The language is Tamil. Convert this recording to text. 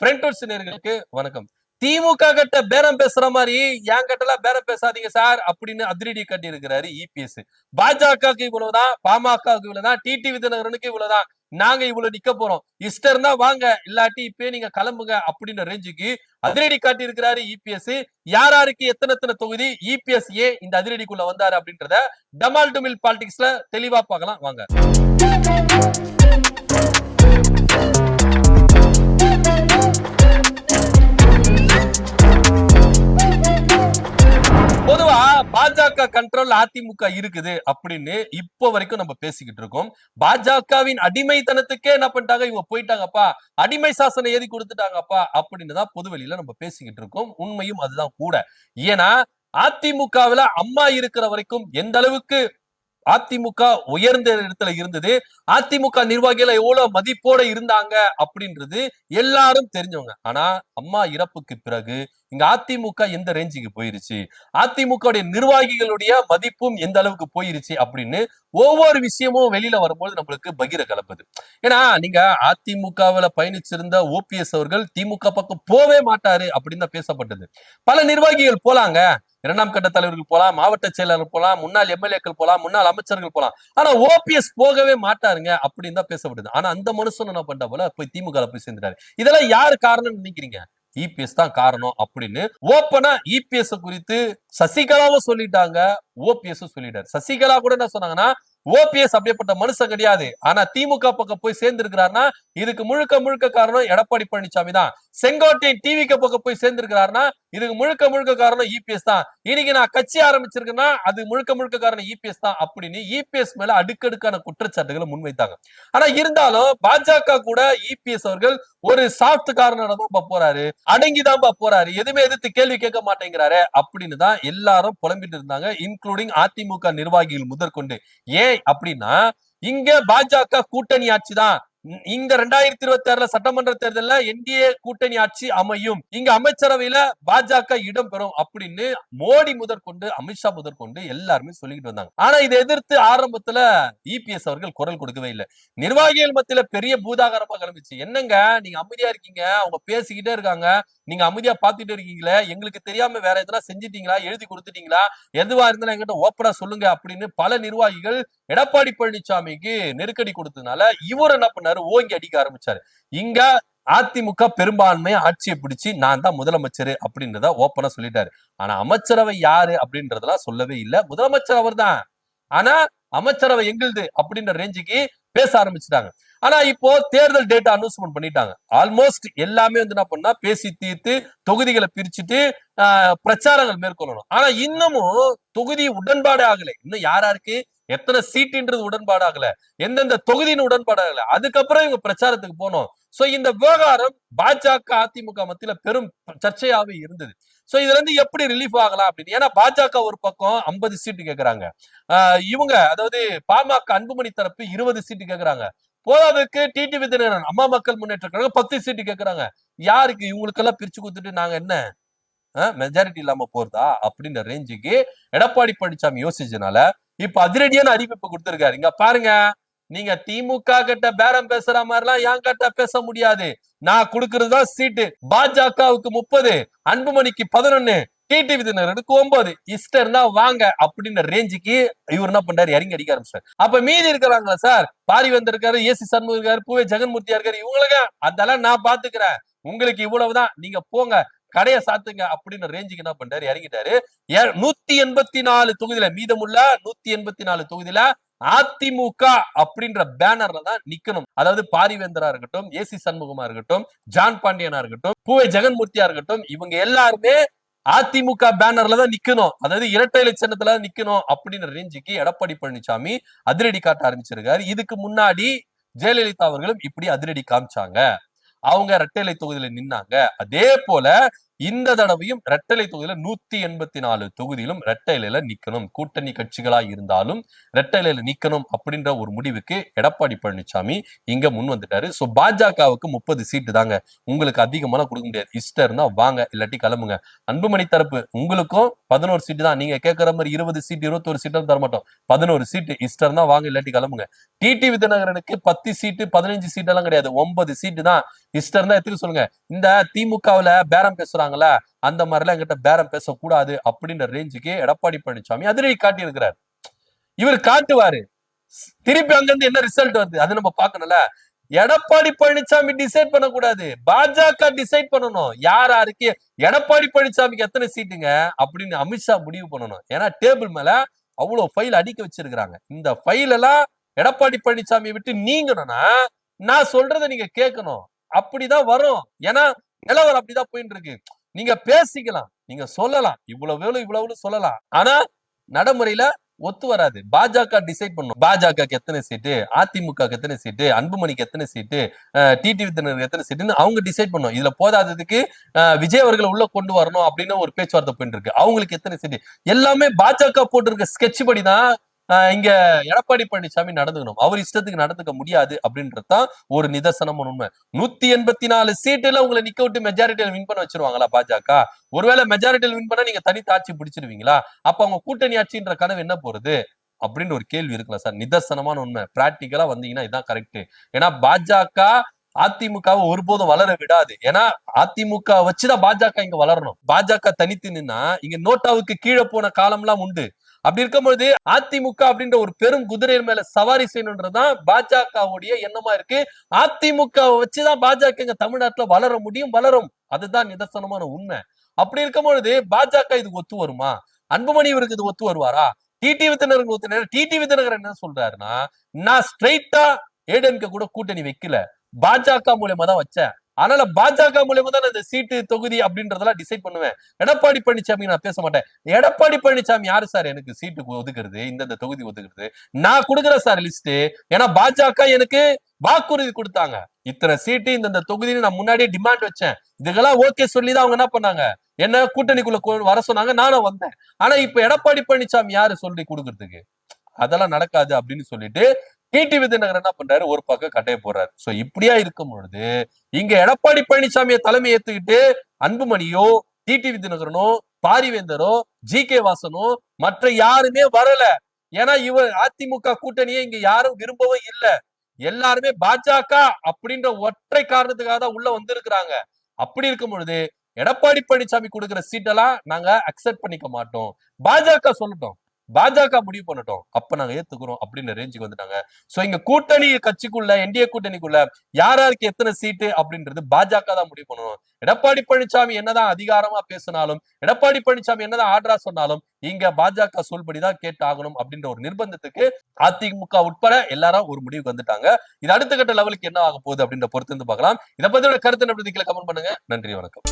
ஃப்ரெண்ட் நேயர்களுக்கு வணக்கம். திமுக கிட்ட பேரம் பேசுற மாதிரி என் கிட்டலாம் பேரம் பேசாதீங்க சார் அப்படின்னு அதிரடி கட்டி இருக்கிறாரு இபிஎஸ். பாஜகவுக்கு இவ்வளவுதான், பாமகவுக்கு இவ்வளவுதான், டிடிவி தினகரனுக்கு இவ்வளவுதான். நாங்க இவ்வளவு நிக்க போறோம். இஷ்டம் இருந்தா வாங்க, இல்லாட்டி இப்பயே நீங்க கிளம்புங்க அப்படின்ற ரேஞ்சுக்கு அதிரடி காட்டி இருக்கிறாரு இபிஎஸ். யார் யாருக்கு எத்தனை எத்தனை தொகுதி, இபிஎஸ் ஏன் இந்த அதிரடிக்குள்ள வந்தாரு அப்படின்றத டமால் டுமில் பாலிடிக்ஸ்ல தெளிவா பார்க்கலாம் வாங்க. பொதுவா பாஜக கண்ட்ரோல் அதிமுக இருக்குது அப்படின்னு இப்போ வரைக்கும் நம்ம பேசிக்கிட்டு இருக்கோம். பாஜகவின் அடிமைத்தனத்துக்கே என்ன பண்ணிட்டாங்க, இவங்க போயிட்டாங்கப்பா, அடிமை சாசனம் எழுதி கொடுத்துட்டாங்கப்பா அப்படின்னு தான் பொதுவெளியில நம்ம பேசிக்கிட்டு இருக்கோம். உண்மையும் அதுதான் கூட. ஏன்னா அதிமுகவுல அம்மா இருக்கிற வரைக்கும் எந்த அளவுக்கு அதிமுக உயர்ந்த இடத்துல இருந்தது, அதிமுக நிர்வாகிகள் எவ்வளவு மதிப்போட இருந்தாங்க அப்படின்றது எல்லாரும் தெரிஞ்சவங்க. ஆனா அம்மா இறப்புக்கு பிறகு இங்க அதிமுக எந்த ரேஞ்சுக்கு போயிருச்சு, அதிமுக நிர்வாகிகளுடைய மதிப்பும் எந்த அளவுக்கு போயிருச்சு அப்படின்னு ஒவ்வொரு விஷயமும் வெளியில வரும்போது நம்மளுக்கு பகிர கலப்புது. ஏன்னா நீங்க அதிமுகவுல பயணிச்சிருந்த ஓபிஎஸ் அவர்கள் திமுக பக்கம் போவே மாட்டாரு அப்படின்னு தான் பேசப்பட்டது. பல நிர்வாகிகள் போலாங்க, இரண்டாம் கட்ட தலைவர்கள் போலாம், மாவட்ட செயலாளர் போலாம், முன்னாள் எம்எல்ஏக்கள் போலாம், முன்னாள் அமைச்சர்கள் போலாம். ஆனா ஓபிஎஸ் போகவே மாட்டாருங்க அப்படின்னு தான் பேசப்படுது. ஆனா அந்த மனுஷன் என்ன பண்ண போல போய் திமுக போய் சேர்ந்துட்டாரு. இதெல்லாம் யாரு காரணம்னு நினைக்கிறீங்க? இபிஎஸ் தான் காரணம் அப்படின்னு ஓப்பனா இபிஎஸ் குறித்து சசிகலாவும் சொல்லிட்டாங்க, ஓபிஎஸ் சொல்லிட்டாரு. சசிகலா கூட என்ன சொன்னாங்கன்னா, ஓபிஎஸ் அப்படிப்பட்ட மனுஷன் கிடையாது, ஆனா திமுக பக்கம் போய் சேர்ந்து இருக்கிறாருன்னா இதுக்கு முழுக்க முழுக்க காரணம் எடப்பாடி பழனிசாமி தான். செங்கோட்டையன் டிவிக்கு பக்கம் போய் சேர்ந்து இருக்கிறாருன்னா இதுக்கு முழுக்க முழுக்க காரணம் இபிஎஸ் தான். இன்னைக்கு நான் கட்சி ஆரம்பிச்சிருக்கேன்னா அது முழுக்க முழுக்க காரணம் இபிஎஸ் தான் அப்படின்னு இபிஎஸ் மேல அடுக்கடுக்கான குற்றச்சாட்டுகளை முன்வைத்தாங்க. ஆனா இருந்தாலும் பாஜக கூட இபிஎஸ் அவர்கள் ஒரு சாஃப்ட் கார்னர் தான் போறாரு, அடங்கிதான் போறாரு, எதுவுமே எதிர்த்து கேள்வி கேட்க மாட்டேங்கிறாரு அப்படின்னு தான் எல்லாரும் புலம்பிட்டு இருந்தாங்க, இன்க்ளூடிங் அதிமுக நிர்வாகிகள் முதற்கொண்டு. ஏன் அப்படின்னா இங்க பாஜக கூட்டணி ஆட்சி தான். இங்க 2026 சட்டமன்ற தேர்தல்ல என்டிஏ கூட்டணி ஆட்சி அமையும், இங்க அமைச்சரவையில பாஜக இடம் பெறும் அப்படின்னு மோடி முதற்கொண்டு அமித்ஷா முதற்கொண்டு எல்லாருமே சொல்லிட்டு வந்தாங்க. ஆனா இதை எதிர்த்து ஆரம்பத்துல இபிஎஸ் அவர்கள் குரல் கொடுக்கவே இல்லை. நிர்வாகிகள் மத்தியில பெரிய பூதாகரமா கிளம்பிச்சு. என்னங்க நீங்க அமைதியா இருக்கீங்க, அவங்க பேசிக்கிட்டே இருக்காங்க, நீங்க அமைதியா பாத்துட்டு இருக்கீங்களே, எங்களுக்கு தெரியாம வேற எதனா செஞ்சிட்டீங்களா, எழுதி கொடுத்துட்டீங்களா, எதுவா இருந்தாலும் என்கிட்ட ஓப்பனா சொல்லுங்க அப்படின்னு பல நிர்வாகிகள் எடப்பாடி பழனிசாமிக்கு நெருக்கடி கொடுத்ததுனால இவர் என்ன பண்ணாரு, ஓங்கி அடிக்க ஆரம்பிச்சாரு. இங்க அதிமுக பெரும்பான்மை ஆட்சியை பிடிச்சு நான் தான் முதலமைச்சர் அப்படின்றத ஓப்பனா சொல்லிட்டாரு. ஆனா அமைச்சரவை யாரு அப்படின்றதெல்லாம் சொல்லவே இல்லை. முதலமைச்சர் அவர் தான், ஆனா அமைச்சரவை எங்களுது அப்படின்ற ரேஞ்சுக்கு பேச ஆரம்பிச்சுட்டாங்க. ஆனா இப்போ தேர்தல் டேட்டா அனௌன்ஸ்மெண்ட் பண்ணிட்டாங்க. ஆல்மோஸ்ட் எல்லாமே வந்து என்ன பண்ணா பேசி தீர்த்து தொகுதிகளை பிரிச்சுட்டு பிரச்சாரங்கள் மேற்கொள்ளணும். ஆனா இன்னமும் தொகுதி உடன்பாடு ஆகலை. இன்னும் யாராருக்கு எத்தனை சீட்டுன்றது உடன்பாடு ஆகல, எந்தெந்த தொகுதின்னு உடன்பாடு ஆகல. அதுக்கப்புறம் இவங்க பிரச்சாரத்துக்கு போனோம். சோ இந்த விவகாரம் பாஜக அதிமுக மத்தியில பெரும் சர்ச்சையாவே இருந்தது. சோ இதுல இருந்து எப்படி ரிலீஃப் ஆகலாம் அப்படின்னு. ஏன்னா பாஜக ஒரு பக்கம் 50 சீட்டு கேட்கறாங்க, இவங்க அதாவது பாமக அன்புமணி தரப்பு 20 சீட்டு கேட்கறாங்க, போதாதுக்கு டிடிவி தினகரன் அம்மா மக்கள் முன்னேற்ற கழகம் 10 சீட்டு கேட்கறாங்க. யாருக்கு இவங்களுக்கெல்லாம் பிரிச்சு கொடுத்துட்டு நாங்க என்ன மெஜாரிட்டி இல்லாம போறதா அப்படின்ற ரேஞ்சுக்கு எடப்பாடி பழனிசாமி யோசிச்சனால இப்ப அதிரடியான அறிவிப்பு கொடுத்திருக்காரு. இங்க பாருங்க, நீங்க திமுக கிட்ட பேரம் பேசுற மாதிரிலாம் என் கிட்ட பேச முடியாது, நான் கொடுக்கறதுதான் சீட்டு. பாஜகவுக்கு 30, அன்புமணிக்கு 11, டிடிவி தினகரனுக்கு 9, இஷ்டம் இருந்தா வாங்க அப்படின்ற ரேஞ்சுக்கு இவர் என்ன பண்றாரு, இறங்கி அடிக்க ஆரம்பிச்சார். அப்ப மீதி இருக்கிறாங்களா சார், பாரிவேந்தர் இருக்காரு, ஏசி சண்முகம் இருக்காரு, பூவே ஜெகன்மூர்த்தியா இருக்காரு, இவங்களுக்கு அதெல்லாம் நான் பாத்துக்கிறேன், உங்களுக்கு இவ்வளவுதான், நீங்க போங்க கடைய சாத்துங்க அப்படின்னு ரேஞ்சுக்கு என்ன பண்றாரு, இறங்கிட்டாரு. 184 தொகுதியில மீதமுள்ள 184 தொகுதியில அதிமுக அப்படின்ற பேனர்ல தான் நிக்கணும். அதாவது பாரிவேந்தரா இருக்கட்டும், ஏசி சண்முகமா இருக்கட்டும், ஜான் பாண்டியனா இருக்கட்டும், பூவை ஜெகன்மூர்த்தியா இருக்கட்டும், இவங்க எல்லாருமே அதிமுக பேனர்ல தான் நிக்கணும், அதாவது இரட்டை இலை சின்னத்துல நிக்கணும் அப்படின்ற ரேஞ்சுக்கு எடப்பாடி பழனிசாமி அதிரடி காட்ட ஆரம்பிச்சிருக்காரு. இதுக்கு முன்னாடி ஜெயலலிதா அவர்களும் இப்படி அதிரடி காமிச்சாங்க, அவங்க இரட்டை இலை தொகுதியில நின்னாங்க. அதே போல இந்த தடவையும் ரெட்டலை தொகுதியில 184 தொகுதியிலும் ரெட்டையில நிக்கணும். கூட்டணி கட்சிகளா இருந்தாலும் ரெட்டையில நிக்கணும் அப்படின்ற ஒரு முடிவுக்கு எடப்பாடி பழனிசாமி இங்க முன் வந்துட்டாரு. சோ பாஜகவுக்கு 30 சீட்டு தாங்க, உங்களுக்கு அதிகமான கொடுக்க முடியாது. இஷ்டம்னா வாங்க, இல்லாட்டி கிளம்புங்க. அன்புமணி தரப்பு உங்களுக்கும் 11 சீட்டு தான். நீங்க கேட்கற மாதிரி 20 சீட்டு 21 சீட்டு தர மாட்டோம். 11 சீட்டு. இஷ்டம்னா வாங்க, இல்லாட்டி கிளம்புங்க. டிடிவி தினகரனுக்கு 10 சீட்டு 15 சீட்டு எல்லாம் கிடையாது, 9 சீட்டு தான். இஷ்டம் தான் எத்துக்கு சொல்லுங்க. இந்த திமுகவுல பேரம் பேசுறாங்கல்ல, அந்த மாதிரி எல்லாம் எங்கிட்ட பேரம் பேசக்கூடாது அப்படின்ற ரேஞ்சுக்கு எடப்பாடி பழனிசாமி அதிரடி காட்டி இருக்கிறார். இவர் காட்டுவாரு, திருப்பி அங்கிருந்து என்ன ரிசல்ட் வருது அது நம்ம பார்க்கணும்ல. எடப்பாடி பழனிசாமி டிசைட் பண்ணக்கூடாது, பாஜக டிசைட் பண்ணணும் யார் யாருக்கு. எடப்பாடி பழனிசாமிக்கு எத்தனை சீட்டுங்க அப்படின்னு அமித்ஷா முடிவு பண்ணணும். ஏன்னா டேபிள் மேல அவ்வளவு ஃபைல் அடிக்க வச்சிருக்காங்க. இந்த ஃபைல் எல்லாம் எடப்பாடி பழனிசாமியை விட்டு நீங்கணும்னா நான் சொல்றதை நீங்க கேட்கணும். அப்படிதான் வரும். ஏன்னா நிலவரம் அப்படிதான் போயிட்டு இருக்கு. நீங்க பேசிக்கலாம், நீங்க சொல்லலாம், இவ்வளவு சொல்லலாம். ஆனா நடைமுறையில ஒத்து வராது. பாஜக டிசைட் பண்ணும். பாஜக எத்தனை சீட்டு, அதிமுக எத்தனை சீட்டு, அன்புமணிக்கு எத்தனை சீட்டு, டிடிவி தினகரனுக்கு எத்தனை சீட்டுன்னு அவங்க டிசைட் பண்ணும். இதுல போதாததுக்கு விஜய் அவர்களை உள்ள கொண்டு வரணும் அப்படின்னு ஒரு பேச்சுவார்த்தை போயிட்டு இருக்கு. அவங்களுக்கு எத்தனை சீட்டு எல்லாமே பாஜக போட்டிருக்க ஸ்கெட்ச் படிதான் இங்க எடப்பாடி பழனிசாமி நடந்துக்கணும். அவர் இஷ்டத்துக்கு நடந்துக்க முடியாது அப்படின்றதுதான் ஒரு நிதர்சனமான உண்மை. 184 சீட்டுல உங்களை நிக்க விட்டு மெஜாரிட்டியில வின் பண்ண வச்சிருவாங்களா பாஜக? ஒருவேளை மெஜாரிட்டியில வின் பண்ணா நீங்க தனித்து ஆட்சி பிடிச்சிருவீங்களா? அப்ப அவங்க கூட்டணி ஆட்சின்ற கனவு என்ன போறது அப்படின்னு ஒரு கேள்வி இருக்குல்ல சார். நிதர்சனமான உண்மை. பிராக்டிக்கலா வந்தீங்கன்னா இதான் கரெக்ட். ஏன்னா பாஜக அதிமுகவை ஒருபோதும் வளர விடாது. ஏன்னா அதிமுக வச்சுதான் பாஜக இங்க வளரணும். பாஜக தனித்து நின்னா இங்க நோட்டாவுக்கு கீழே போன காலம்லாம் உண்டு. அப்படி இருக்கும்போது அதிமுக அப்படின்ற ஒரு பெரும் குதிரை மேல சவாரி செய்யணும்ன்றதுதான் பாஜகவுடைய எண்ணமா இருக்கு. அதிமுக வச்சுதான் பாஜக இங்க தமிழ்நாட்டுல வளர முடியும், வளரும். அதுதான் நிதர்சனமான உண்மை. அப்படி இருக்கும் பொழுது பாஜக இதுக்கு ஒத்து வருமா? அன்புமணி இவருக்கு இது ஒத்து வருவாரா? டிடிவி தினகரன் ஒத்து. டிடிவி தினகரன் என்ன சொல்றாருன்னா, நான் ஸ்ட்ரைட்டா ஏடிஎம்கே கூட கூட்டணி வைக்கல, பாஜக மூலமா தான் வச்சேன். அதனால பாஜக மூலமா தான் இந்த சீட்டு தொகுதி அப்படின்றதெல்லாம் டிசைட் பண்ணுவேன். எடப்பாடி பழனிசாமி நான் பேச மாட்டேன். எடப்பாடி பழனிசாமி யாரு சார் எனக்கு சீட்டு ஒதுக்குறது, இந்த தொகுதி ஒதுக்குறது? நான் கொடுக்குறேன் சார் லிஸ்ட். ஏன்னா பாஜக எனக்கு வாக்குறுதி கொடுத்தாங்க, இத்தனை சீட்டு இந்த தொகுதின்னு நான் முன்னாடியே டிமாண்ட் வச்சேன். இதுக்கெல்லாம் ஓகே சொல்லிதான் அவங்க என்ன பண்ணாங்க, என்ன கூட்டணிக்குள்ள வர சொன்னாங்க, நானும் வந்தேன். ஆனா இப்ப எடப்பாடி பழனிசாமி யாரு சொல்லி கொடுக்கறதுக்கு? அதெல்லாம் நடக்காது அப்படின்னு சொல்லிட்டு டிடிவி தினகரன் என்ன பண்றாரு, ஒரு பக்கம் கட்டைய போடுறாரு. சோ இப்படியா இருக்கும் பொழுது இங்க எடப்பாடி பழனிசாமியை தலைமை ஏத்துக்கிட்டு அன்புமணியோ டிடிவி தினகரனோ பாரிவேந்தரோ ஜி.கே. வாசனோ மற்ற யாருமே வரல. ஏன்னா இவர் அதிமுக கூட்டணியை இங்க யாரும் விரும்பவும் இல்ல. எல்லாருமே பாஜக அப்படின்ற ஒற்றை காரணத்துக்காக தான் உள்ள வந்திருக்கிறாங்க. அப்படி இருக்கும் பொழுது எடப்பாடி பழனிசாமி கொடுக்கிற சீட்டெல்லாம் நாங்க அக்செப்ட் பண்ணிக்க மாட்டோம். பாஜக சொல்லட்டும், பாஜக முடிவு பண்ணட்டும், அப்ப நாங்க ஏத்துக்கிறோம் அப்படின்னு ரேஞ்சுக்கு வந்துட்டாங்க. சோ இங்க கூட்டணி கட்சிக்குள்ள என்டிஏ கூட்டணிக்குள்ள யாராருக்கு எத்தனை சீட்டு அப்படின்றது பாஜக தான் முடிவு பண்ணணும். எடப்பாடி பழனிசாமி என்னதான் அதிகாரமா பேசினாலும், எடப்பாடி பழனிசாமி என்னதான் ஆர்டரா சொன்னாலும் இங்க பாஜக சொல்படிதான் கேட்டு ஆகணும் அப்படின்ற ஒரு நிர்பந்தத்துக்கு அதிமுக உட்பட எல்லாரும் ஒரு முடிவுக்கு வந்துட்டாங்க. இது அடுத்த கட்ட லெவலுக்கு என்ன ஆக போகுது அப்படின்ற பொறுத்து இருந்து பார்க்கலாம். இதை பத்தியோட கருத்து கமெண்ட் பண்ணுங்க. நன்றி, வணக்கம்.